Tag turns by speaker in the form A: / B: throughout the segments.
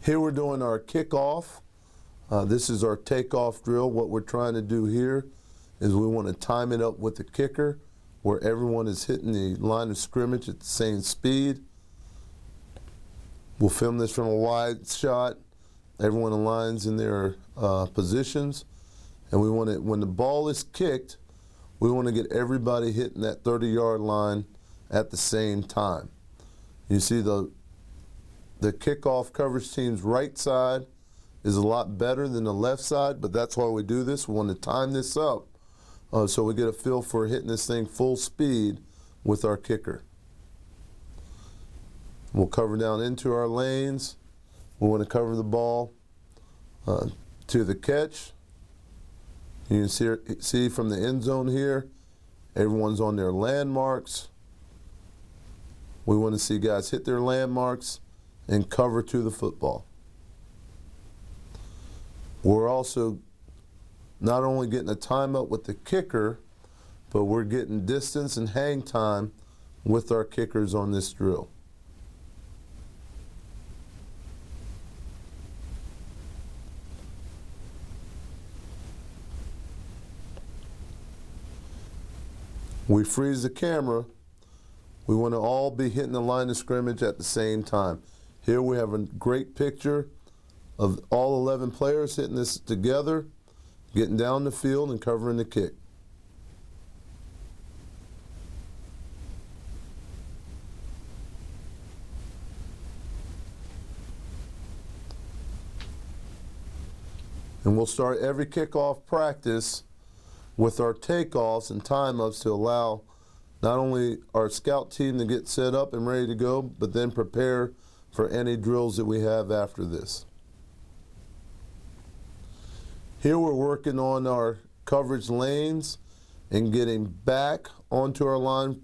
A: Here we're doing our kickoff. This is our takeoff drill. What we're trying to do here is we want to time it up with the kicker where everyone is hitting the line of scrimmage at the same speed. We'll film this from a wide shot. Everyone aligns in their positions. And we want to, when the ball is kicked, we want to get everybody hitting that 30-yard line at the same time. You see the kickoff coverage team's right side is a lot better than the left side, but that's why we do this. We want to time this up so we get a feel for hitting this thing full speed with our kicker. We'll cover down into our lanes. We want to cover the ball to the catch. You can see from the end zone here, everyone's on their landmarks. We want to see guys hit their landmarks and cover to the football. We're also not only getting a time up with the kicker, but we're getting distance and hang time with our kickers on this drill. We freeze the camera. We want to all be hitting the line of scrimmage at the same time. Here we have a great picture of all 11 players hitting this together, getting down the field and covering the kick. And we'll start every kickoff practice with our takeoffs and time-ups to allow not only our scout team to get set up and ready to go, but then prepare for any drills that we have after this. Here we're working on our coverage lanes and getting back onto our line.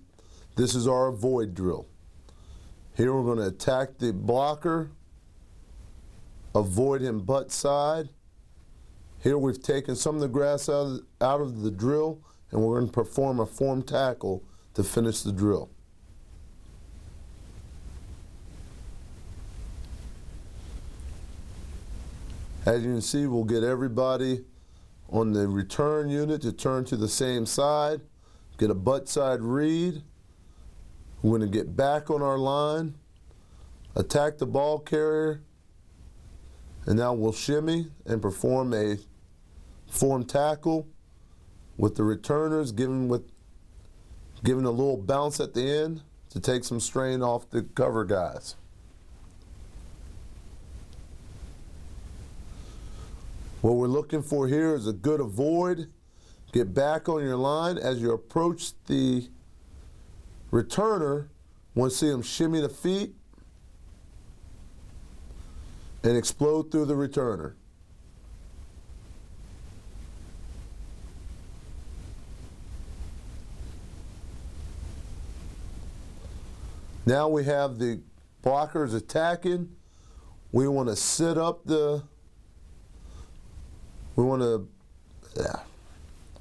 A: This is our avoid drill. Here we're going to attack the blocker, avoid him butt side. Here we've taken some of the grass out of the drill, and we're going to perform a form tackle to finish the drill. As you can see, we'll get everybody on the return unit to turn to the same side, get a butt side read. We're going to get back on our line, attack the ball carrier, and now we'll shimmy and perform a form tackle with the returners, giving a little bounce at the end to take some strain off the cover guys. What we're looking for here is a good avoid. Get back on your line. As you approach the returner, want to see him shimmy the feet and explode through the returner. Now we have the blockers attacking. We want to sit up let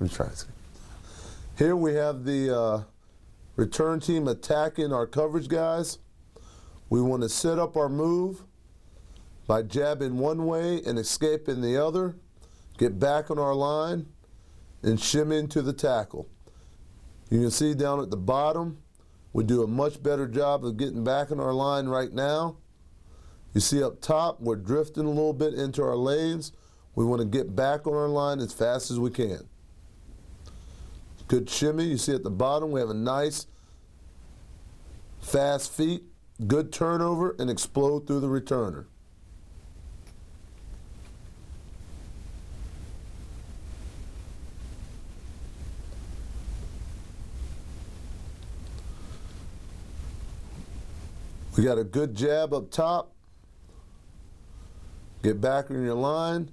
A: me try this. Here we have the return team attacking our coverage guys. We want to set up our move by jabbing one way and escaping the other, get back on our line, and shimmy into the tackle. You can see down at the bottom, we do a much better job of getting back on our line right now. You see up top, we're drifting a little bit into our lanes. We want to get back on our line as fast as we can. Good shimmy. You see at the bottom, we have a nice, fast feet, good turnover, and explode through the returner. We got a good jab up top. Get back on your line.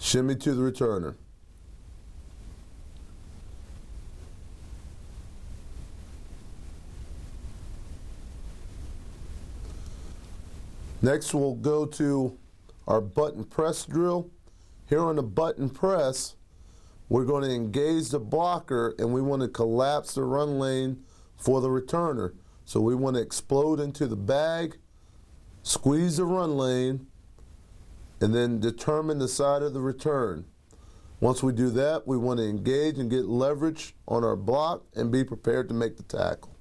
A: Shimmy to the returner. Next we'll go to our button press drill. Here on the button press, we're going to engage the blocker and we want to collapse the run lane for the returner. So we want to explode into the bag squeeze the run lane, and then determine the side of the return. Once we do that, we want to engage and get leverage on our block and be prepared to make the tackle.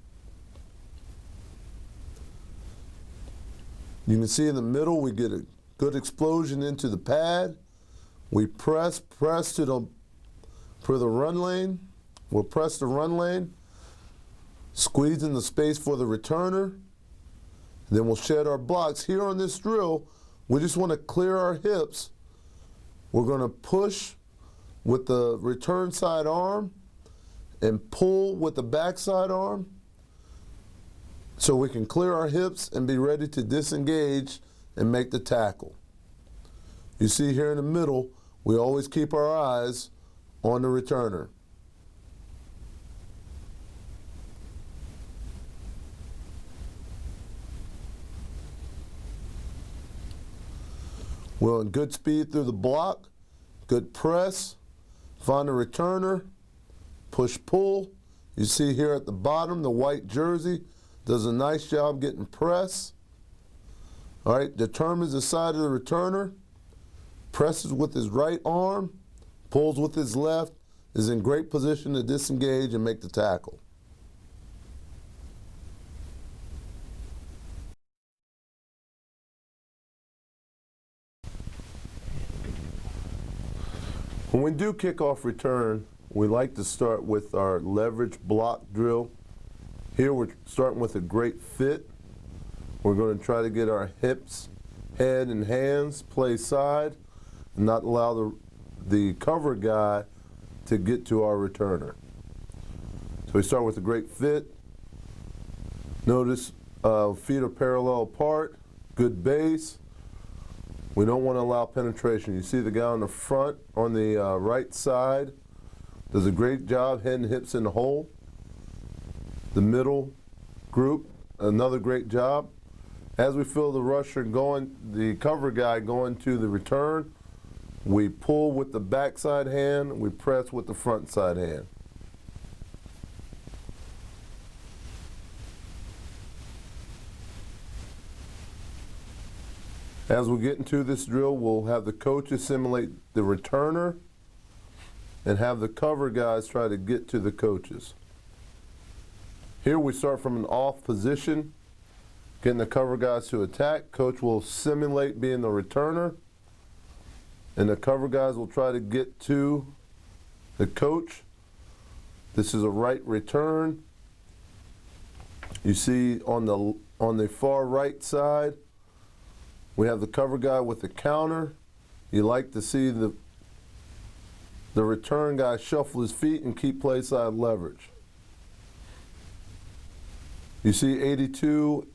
A: You can see in the middle we get a good explosion into the pad. We press to the for the run lane. We'll press the run lane, squeeze in the space for the returner. Then we'll shed our blocks. Here on this drill, we just want to clear our hips. We're going to push with the return side arm and pull with the backside arm so we can clear our hips and be ready to disengage and make the tackle. You see here in the middle, we always keep our eyes on the returner. We're in good speed through the block, good press, find the returner, push pull. You see here at the bottom, the white jersey does a nice job getting press. All right, determines the side of the returner, presses with his right arm, pulls with his left, is in great position to disengage and make the tackle. When we do kickoff return, we like to start with our leverage block drill. Here we're starting with a great fit. We're going to try to get our hips, head, and hands play side and not allow the cover guy to get to our returner. So we start with a great fit. Notice feet are parallel apart, good base. We don't want to allow penetration. You see the guy on the front, on the right side, does a great job head and hips in the hole. The middle group, another great job. As we feel the rusher going, the cover guy going to the return, we pull with the backside hand, we press with the front side hand. As we get into this drill, we'll have the coach assimilate the returner and have the cover guys try to get to the coaches. Here we start from an off position, getting the cover guys to attack. Coach will simulate being the returner, and the cover guys will try to get to the coach. This is a right return. You see on the far right side, we have the cover guy with the counter. You like to see the return guy shuffle his feet and keep play side leverage. You see 82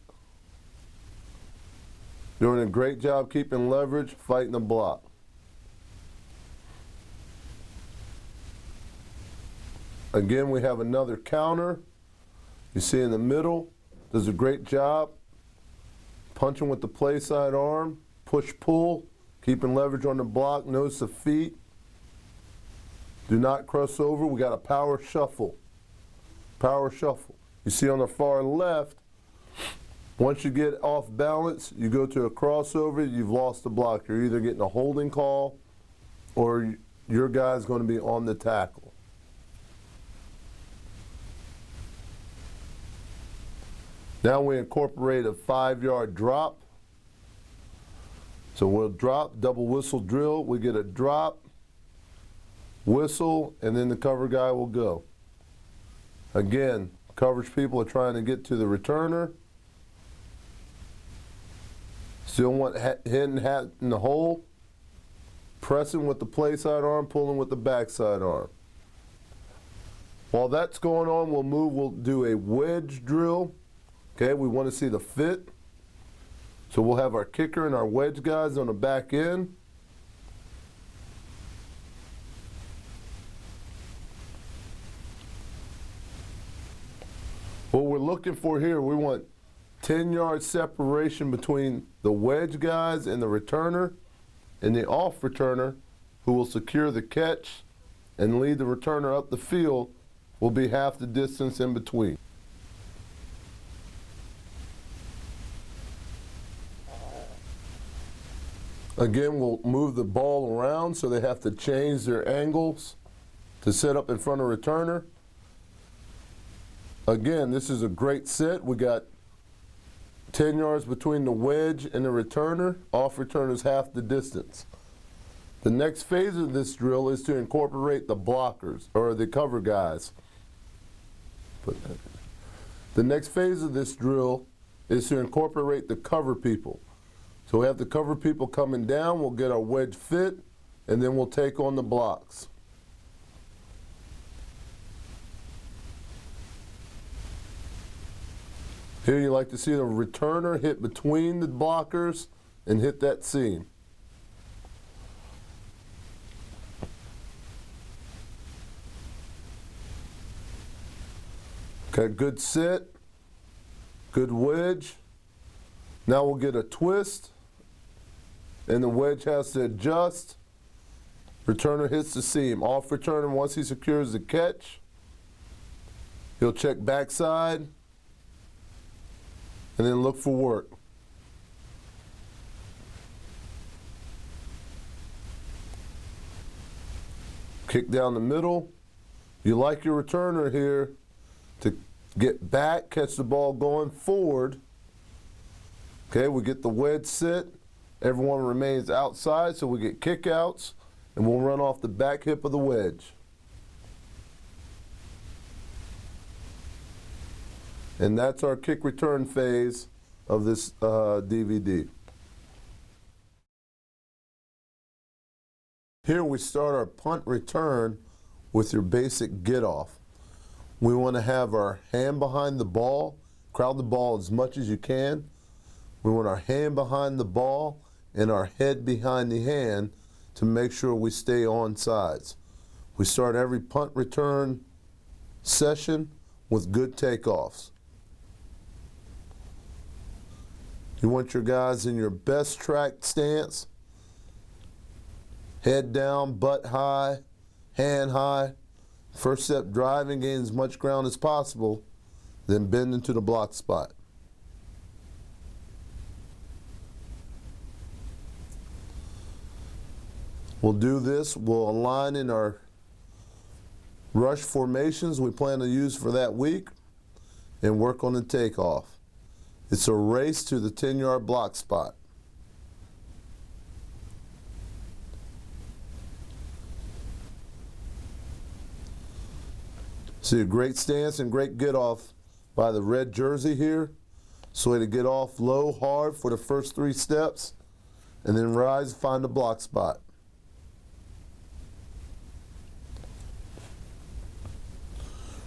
A: doing a great job keeping leverage, fighting the block. Again, we have another counter. You see in the middle, does a great job punching with the play side arm, push pull, keeping leverage on the block, notice the feet. Do not cross over. We got a power shuffle. Power shuffle. You see on the far left, once you get off balance, you go to a crossover, you've lost the block. You're either getting a holding call or your guy's going to be on the tackle. Now we incorporate a 5-yard drop. So we'll drop, double whistle drill. We get a drop, whistle, and then the cover guy will go. Again, coverage people are trying to get to the returner. Still want head and hat in the hole. Pressing with the play side arm, pulling with the backside arm. While that's going on, we'll do a wedge drill. Okay, we want to see the fit. So we'll have our kicker and our wedge guys on the back end. What we're looking for here, we want 10-yard separation between the wedge guys and the returner, and the off returner, who will secure the catch and lead the returner up the field, will be half the distance in between. Again, we'll move the ball around so they have to change their angles to set up in front of returner. Again, this is a great sit. We got 10 yards between the wedge and the returner. Off return is half the distance. The next phase of this drill is to incorporate the blockers, or the cover guys. The next phase of this drill is to incorporate the cover people. So we have the cover people coming down, we'll get our wedge fit, and then we'll take on the blocks. Here you like to see the returner hit between the blockers and hit that seam. Okay, good sit, good wedge. Now we'll get a twist, and the wedge has to adjust. Returner hits the seam. Off returner, once he secures the catch, he'll check backside, and then look for work. Kick down the middle. You like your returner here to get back, catch the ball going forward. Okay, we get the wedge sit. Everyone remains outside, so we get kickouts, and we'll run off the back hip of the wedge. And that's our kick return phase of this DVD. Here we start our punt return with your basic get off. We want to have our hand behind the ball, crowd the ball as much as you can. We want our hand behind the ball and our head behind the hand to make sure we stay on sides. We start every punt return session with good takeoffs. You want your guys in your best track stance, head down, butt high, hand high. First step driving, gain as much ground as possible, then bend into the block spot. We'll do this, we'll align in our rush formations we plan to use for that week and work on the takeoff. It's a race to the 10-yard block spot. See a great stance and great get off by the red jersey here. So way to get off low, hard for the first 3 steps, and then rise, find the block spot.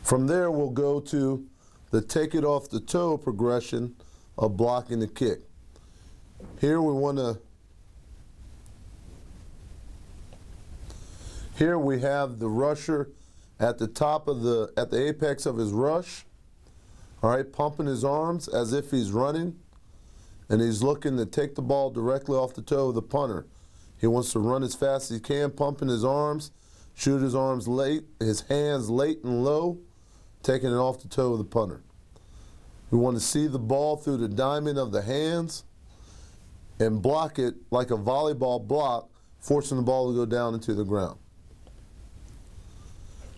A: From there, we'll go to the take it off the toe progression of blocking the kick. Here we have the rusher at the top of at the apex of his rush, all right, pumping his arms as if he's running, and he's looking to take the ball directly off the toe of the punter. He wants to run as fast as he can, pumping his arms, shoot his arms late, his hands late and low, taking it off the toe of the punter. We want to see the ball through the diamond of the hands and block it like a volleyball block, forcing the ball to go down into the ground.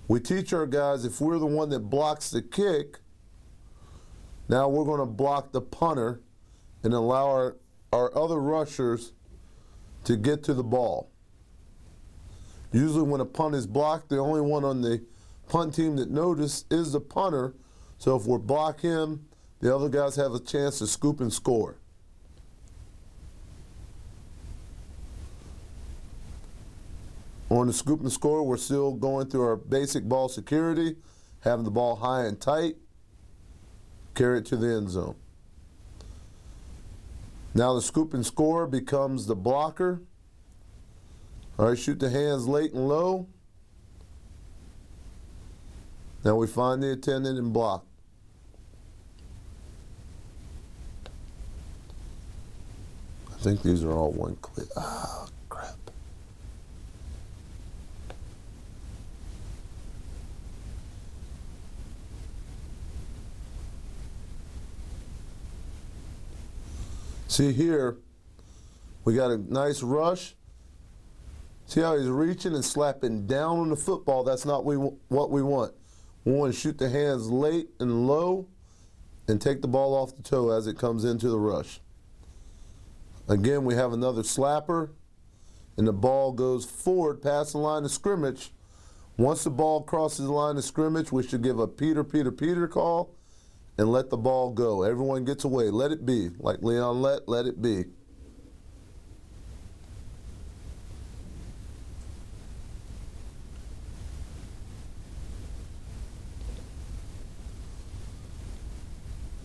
A: We teach our guys, if we're the one that blocks the kick, now we're going to block the punter and allow our other rushers to get to the ball. Usually when a punt is blocked, the only one on the punt team that notice is the punter. So if we block him, the other guys have a chance to scoop and score. On the scoop and score, we're still going through our basic ball security, having the ball high and tight, carry it to the end zone. Now the scoop and score becomes the blocker. All right, shoot the hands late and low. Now we find the attendant and block. I think these are all one click. Ah, crap. See here, We got a nice rush. See how he's reaching and slapping down on the football? That's not what we want. We want to shoot the hands late and low and take the ball off the toe as it comes into the rush. Again, we have another slapper, and the ball goes forward past the line of scrimmage. Once the ball crosses the line of scrimmage, we should give a Peter, Peter, Peter call and let the ball go. Everyone gets away. Let it be. Like Leon let it be.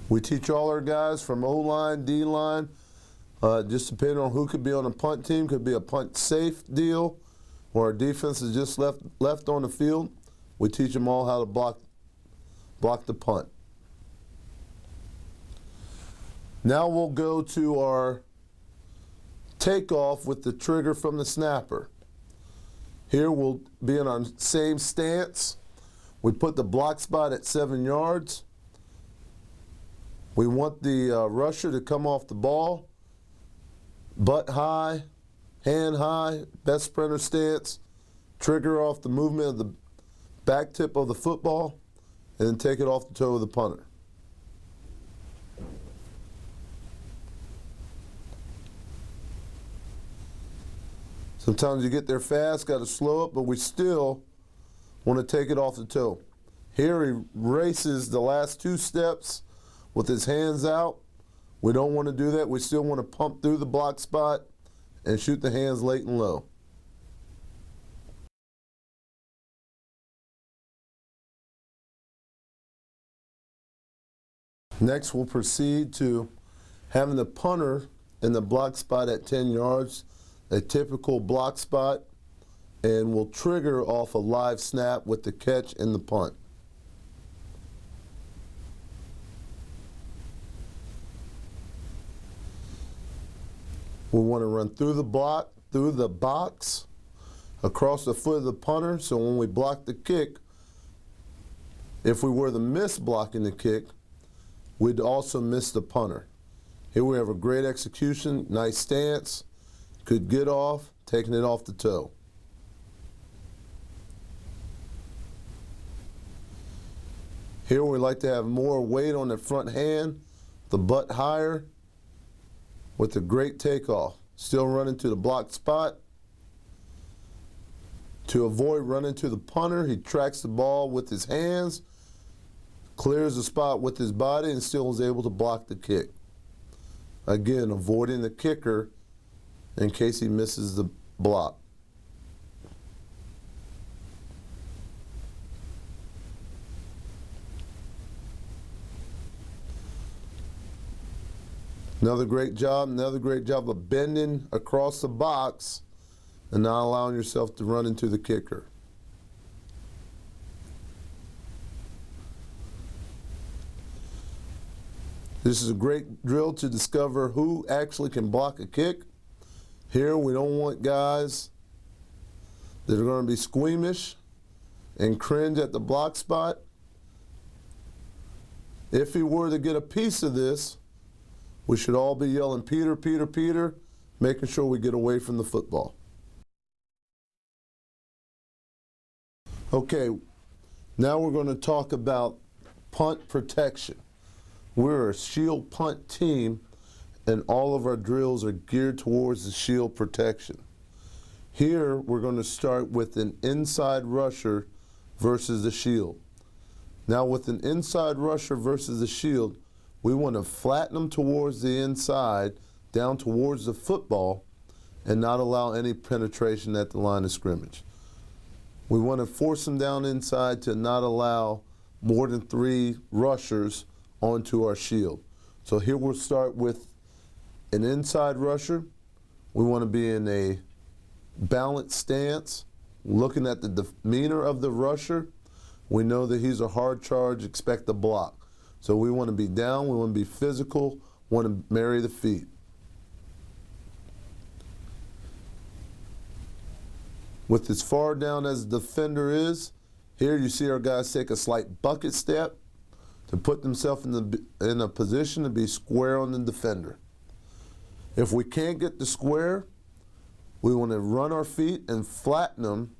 A: We teach all our guys from O-line, D-line, just depending on who could be on a punt team. Could be a punt safe deal, or our defense is just left on the field. We teach them all how to block the punt. Now we'll go to our takeoff with the trigger from the snapper. Here we'll be in our same stance. We put the block spot at 7 yards. We want the rusher to come off the ball, butt high, hand high, best sprinter stance, trigger off the movement of the back tip of the football, and then take it off the toe of the punter. Sometimes you get there fast, got to slow up, but we still want to take it off the toe. Here he races the last 2 steps with his hands out. We don't want to do that. We still want to pump through the block spot and shoot the hands late and low. Next, we'll proceed to having the punter in the block spot at 10 yards, a typical block spot, and we'll trigger off a live snap with the catch and the punt. We want to run through the box, across the foot of the punter, so when we block the kick, if we were to miss blocking the kick, we'd also miss the punter. Here we have a great execution, nice stance, could get off, taking it off the toe. Here we like to have more weight on the front hand, the butt higher, with a great takeoff. Still running to the block spot. To avoid running to the punter, he tracks the ball with his hands, clears the spot with his body, and still is able to block the kick. Again, avoiding the kicker in case he misses the block. Another great job of bending across the box and not allowing yourself to run into the kicker. This is a great drill to discover who actually can block a kick. Here we don't want guys that are going to be squeamish and cringe at the block spot. If he were to get a piece of this, we should all be yelling, Peter, Peter, Peter, making sure we get away from the football. Okay, now we're going to talk about punt protection. We're a shield punt team, and all of our drills are geared towards the shield protection. Here, we're going to start with an inside rusher versus the shield. Now, with an inside rusher versus the shield, we want to flatten them towards the inside, down towards the football, and not allow any penetration at the line of scrimmage. We want to force them down inside to not allow more than 3 rushers onto our shield. So here we'll start with an inside rusher. We want to be in a balanced stance, looking at the demeanor of the rusher. We know that he's a hard charge, expect a block. So we want to be down, we want to be physical, want to marry the feet. With as far down as the defender is, here you see our guys take a slight bucket step to put themselves in a position to be square on the defender. If we can't get the square, we want to run our feet and flatten them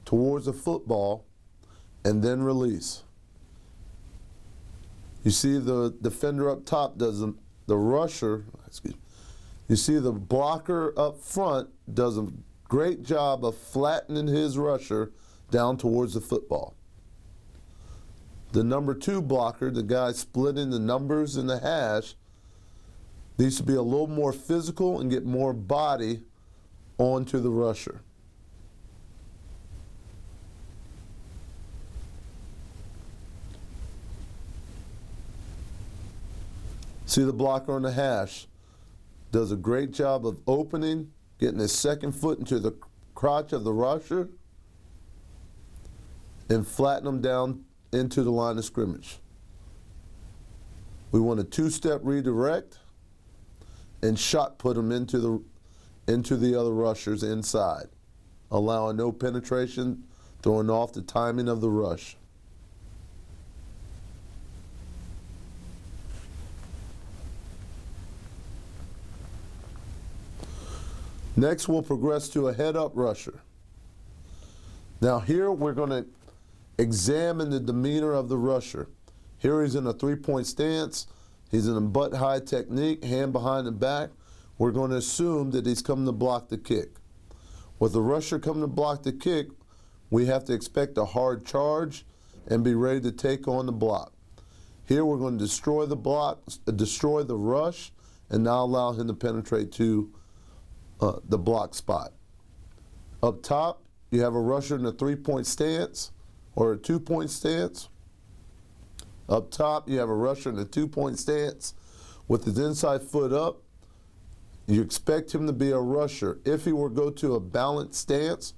A: towards the football and then release. You see the defender up top does the rusher, excuse me. You see the blocker up front does a great job of flattening his rusher down towards the football. The number 2 blocker, the guy splitting the numbers in the hash, needs to be a little more physical and get more body onto the rusher. See the blocker on the hash does a great job of opening, getting his second foot into the crotch of the rusher, and flatten them down into the line of scrimmage. We want a 2-step redirect and shot put them into the other rushers inside, allowing no penetration, throwing off the timing of the rush. Next, we'll progress to a head-up rusher. Now here we're going to examine the demeanor of the rusher. Here he's in a 3-point stance. He's in a butt-high technique, hand behind the back. We're going to assume that he's coming to block the kick. With the rusher coming to block the kick, we have to expect a hard charge and be ready to take on the block. Here we're going to destroy the block, destroy the rush, and now allow him to penetrate to the block spot. Up top, you have a rusher in a 3-point stance or a 2-point stance. Up top, you have a rusher in a 2-point stance with his inside foot up. You expect him to be a rusher. If he were to go to a balanced stance,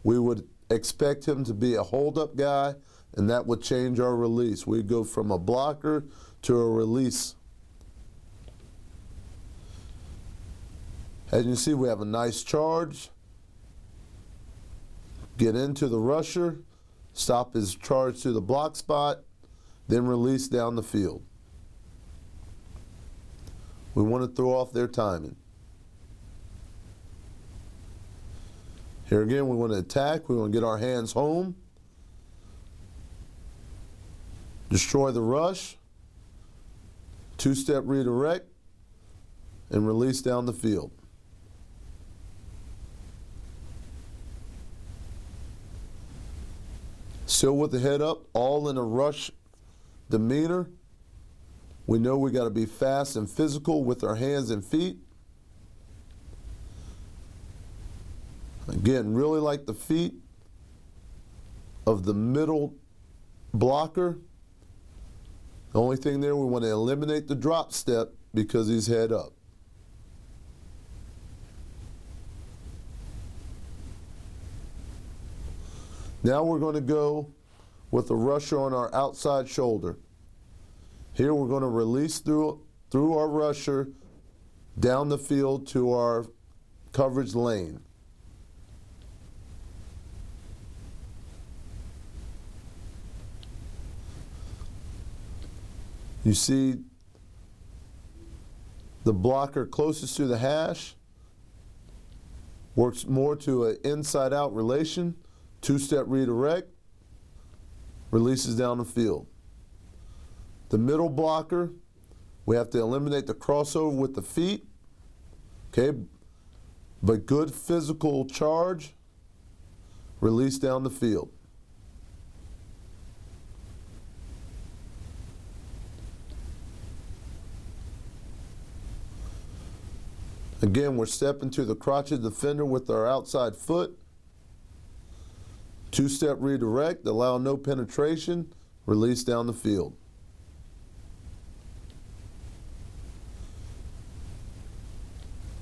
A: we would expect him to be a hold-up guy, and that would change our release. We'd go from a blocker to a release. As you see, we have a nice charge. Get into the rusher, stop his charge to the block spot, then release down the field. We want to throw off their timing. Here again, we want to attack. We want to get our hands home. Destroy the rush. 2-step redirect. And release down the field. Still with the head up, all in a rush demeanor. We know we got to be fast and physical with our hands and feet. Again, really like the feet of the middle blocker. The only thing there, we want to eliminate the drop step because he's head up. Now we're going to go with the rusher on our outside shoulder. Here we're going to release through our rusher down the field to our coverage lane. You see the blocker closest to the hash works more to an inside-out relation. 2-step redirect, releases down the field. The middle blocker, we have to eliminate the crossover with the feet, okay? But good physical charge, release down the field. Again, we're stepping to the crotch of the defender with our outside foot. 2-step redirect, allow no penetration, release down the field.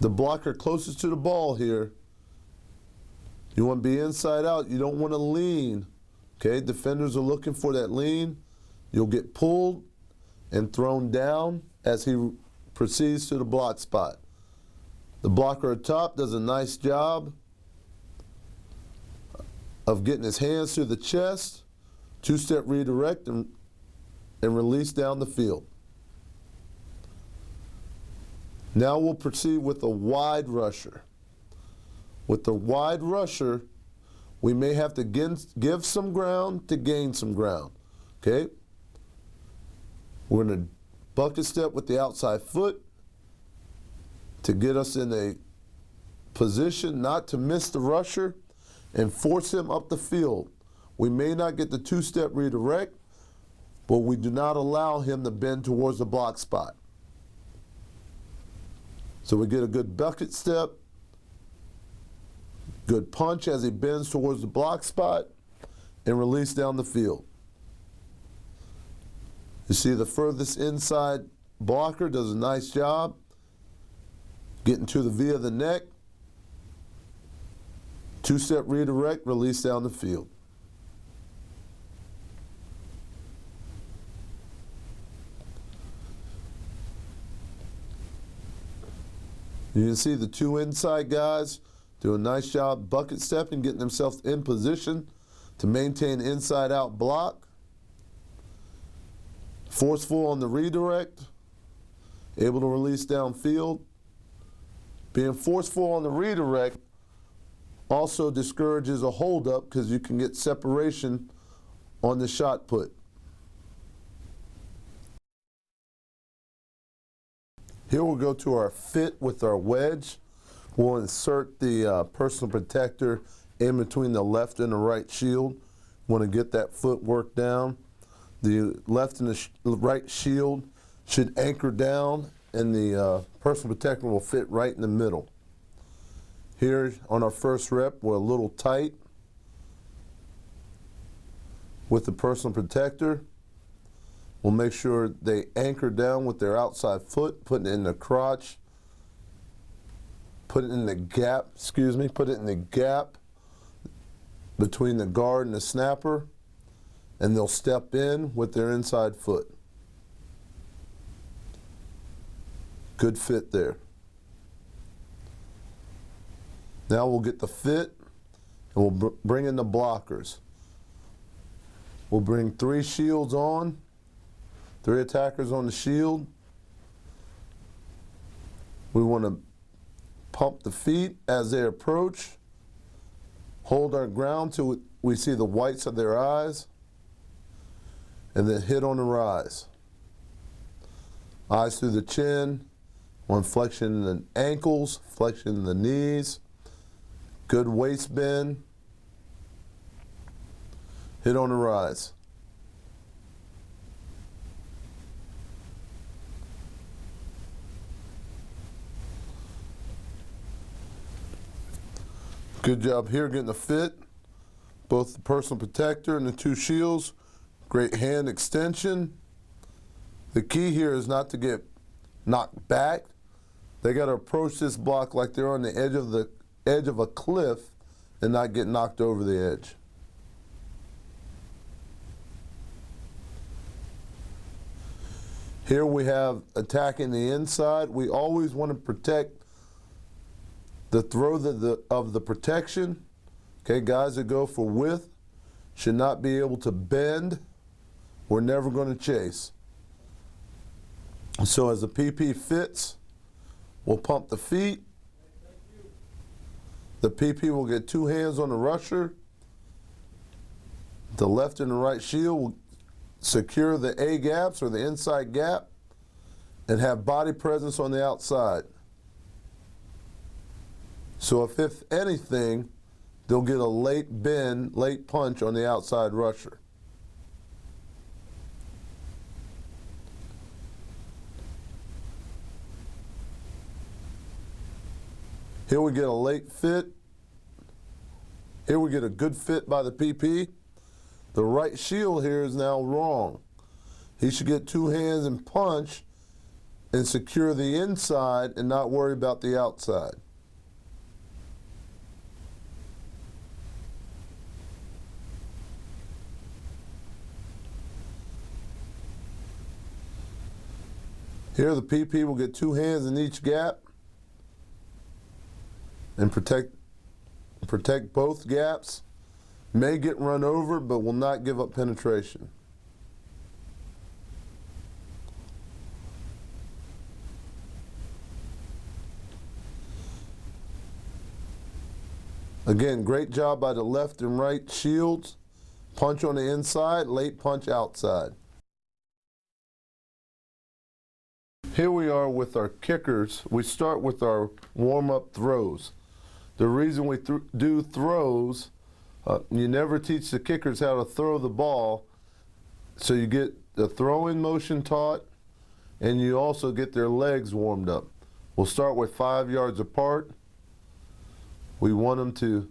A: The blocker closest to the ball here, you want to be inside out. You don't want to lean. Okay, defenders are looking for that lean. You'll get pulled and thrown down as he proceeds to the block spot. The blocker at top does a nice job of getting his hands to the chest, 2-step redirect, and release down the field. Now we'll proceed with a wide rusher. With the wide rusher, we may have to give some ground to gain some ground. Okay? We're going to bucket step with the outside foot to get us in a position not to miss the rusher and force him up the field. We may not get the two-step redirect, but we do not allow him to bend towards the block spot. So we get a good bucket step, good punch as he bends towards the block spot, and release down the field. You see the furthest inside blocker does a nice job getting to the V of the neck. Two-step redirect, release down the field. You can see the two inside guys do a nice job bucket stepping, getting themselves in position to maintain inside-out block. Forceful on the redirect, able to release downfield. Being forceful on the redirect also discourages a holdup because you can get separation on the shot put. Here we'll go to our fit with our wedge. We'll insert the personal protector in between the left and the right shield. Want to get that footwork down. The left and the right shield should anchor down, and the personal protector will fit right in the middle. Here on our first rep, we're a little tight with the personal protector. We'll make sure they anchor down with their outside foot, put it in the crotch, put it in the gap, put it in the gap between the guard and the snapper, and they'll step in with their inside foot. Good fit there. Now we'll get the fit, and we'll bring in the blockers. We'll bring 3 shields on, 3 attackers on the shield. We want to pump the feet as they approach, hold our ground till we see the whites of their eyes, and then hit on the rise. Eyes through the chin, one flexion in the ankles, flexion in the knees, good waist bend, hit on the rise. Good job here getting the fit, both the personal protector and the 2 shields. Great hand extension. The key here is not to get knocked back. They got to approach this block like they're on the edge of a cliff and not get knocked over the edge. Here we have attacking the inside. We always want to protect the throw of the protection. Okay, guys that go for width should not be able to bend. We're never going to chase. So as the PP fits, we'll pump the feet. The PP will get 2 hands on the rusher. The left and the right shield will secure the A gaps or the inside gap and have body presence on the outside. So if anything, they'll get a late bend, late punch on the outside rusher. Here we get a late fit. Here we get a good fit by the PP. The right shield here is now wrong. He should get 2 hands and punch and secure the inside and not worry about the outside. Here the PP will get 2 hands in each gap and protect both gaps. May get run over, but will not give up penetration. Again, great job by the left and right shields. Punch on the inside, late punch outside. Here we are with our kickers. We start with our warm-up throws. The reason we do throws, you never teach the kickers how to throw the ball, so you get the throwing motion taught, and you also get their legs warmed up. We'll start with 5 yards apart. We want them to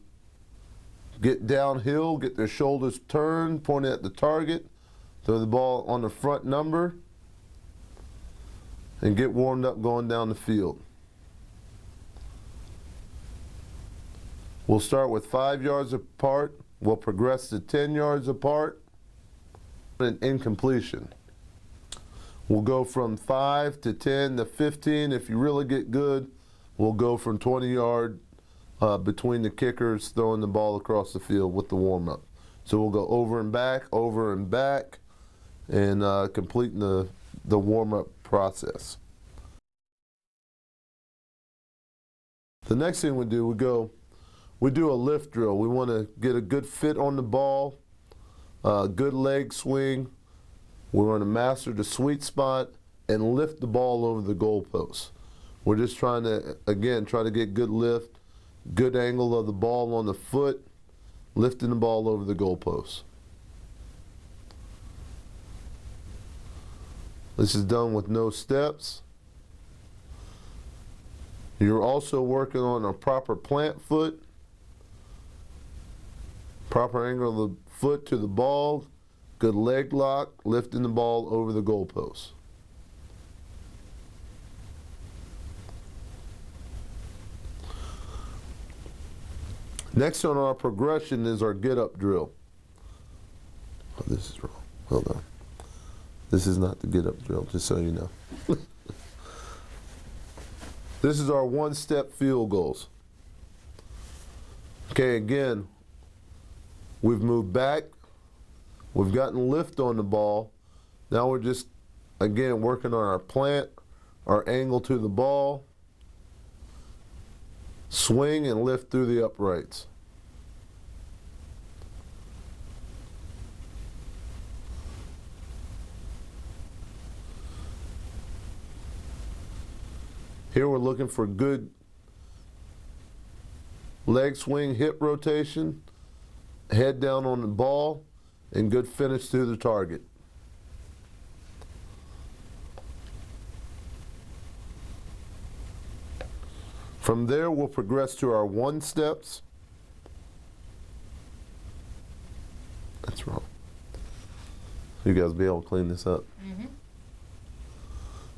A: get downhill, get their shoulders turned, pointed at the target, throw the ball on the front number, and get warmed up going down the field. We'll start with 5 yards apart. We'll progress to 10 yards apart. And incompletion. We'll go from 5 to 10 to 15. If you really get good, we'll go from 20 yard between the kickers throwing the ball across the field with the warm-up. So we'll go over and back, and completing the warm-up process. The next thing we do, we do a lift drill. We want to get a good fit on the ball, good leg swing. We want to master the sweet spot and lift the ball over the goalpost. We're just trying to, again, try to get good lift, good angle of the ball on the foot, lifting the ball over the goalpost. This is done with no steps. You're also working on a proper plant foot, proper angle of the foot to the ball, good leg lock, lifting the ball over the goalpost. Next on our progression is our get-up drill. Oh, this is wrong. Hold on. This is not the get-up drill, just so you know. This is our one-step field goals. Okay, again, we've moved back. We've gotten lift on the ball. Now we're just, again, working on our plant, our angle to the ball, swing and lift through the uprights. Here we're looking for good leg swing, hip rotation, head down on the ball, and good finish to the target. From there, we'll progress to our one steps. That's wrong. You guys be able to clean this up. Mm-hmm.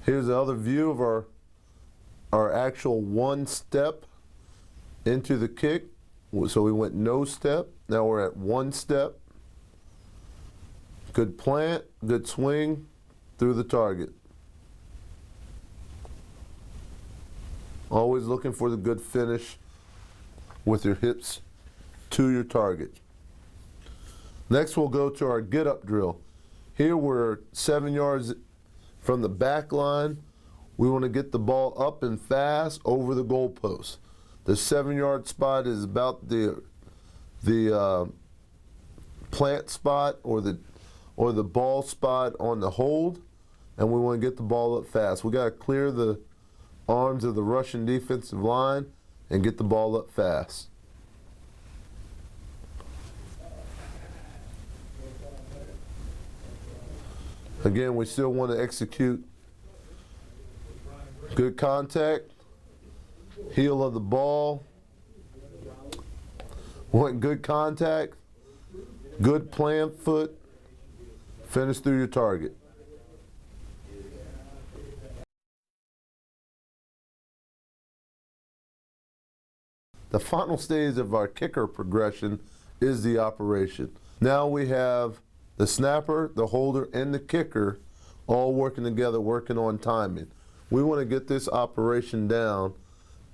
A: Here's the other view of our actual one step into the kick. So we went no step, now we're at one step. Good plant, good swing through the target. Always looking for the good finish with your hips to your target. Next we'll go to our get-up drill. Here we're 7 yards from the back line. We want to get the ball up and fast over the goalpost. The 7-yard spot is about the plant spot or the ball spot on the hold, and we want to get the ball up fast. We got to clear the arms of the Russian defensive line and get the ball up fast. Again, we still want to execute good contact, heel of the ball, want good contact, good plant foot, finish through your target. The final stage of our kicker progression is the operation. Now we have the snapper, the holder, and the kicker all working together, working on timing. We want to get this operation down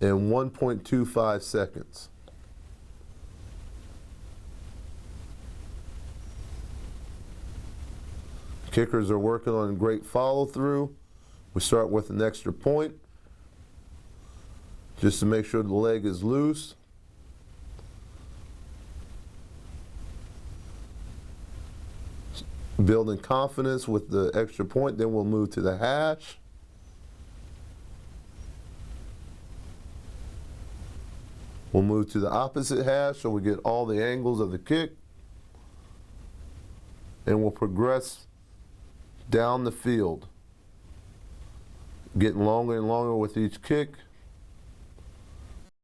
A: in 1.25 seconds. Kickers are working on great follow-through. We start with an extra point, just to make sure the leg is loose. building confidence with the extra point. Then we'll move to the hash. We'll move to the opposite hash so we get all the angles of the kick. And we'll progress down the field, getting longer and longer with each kick.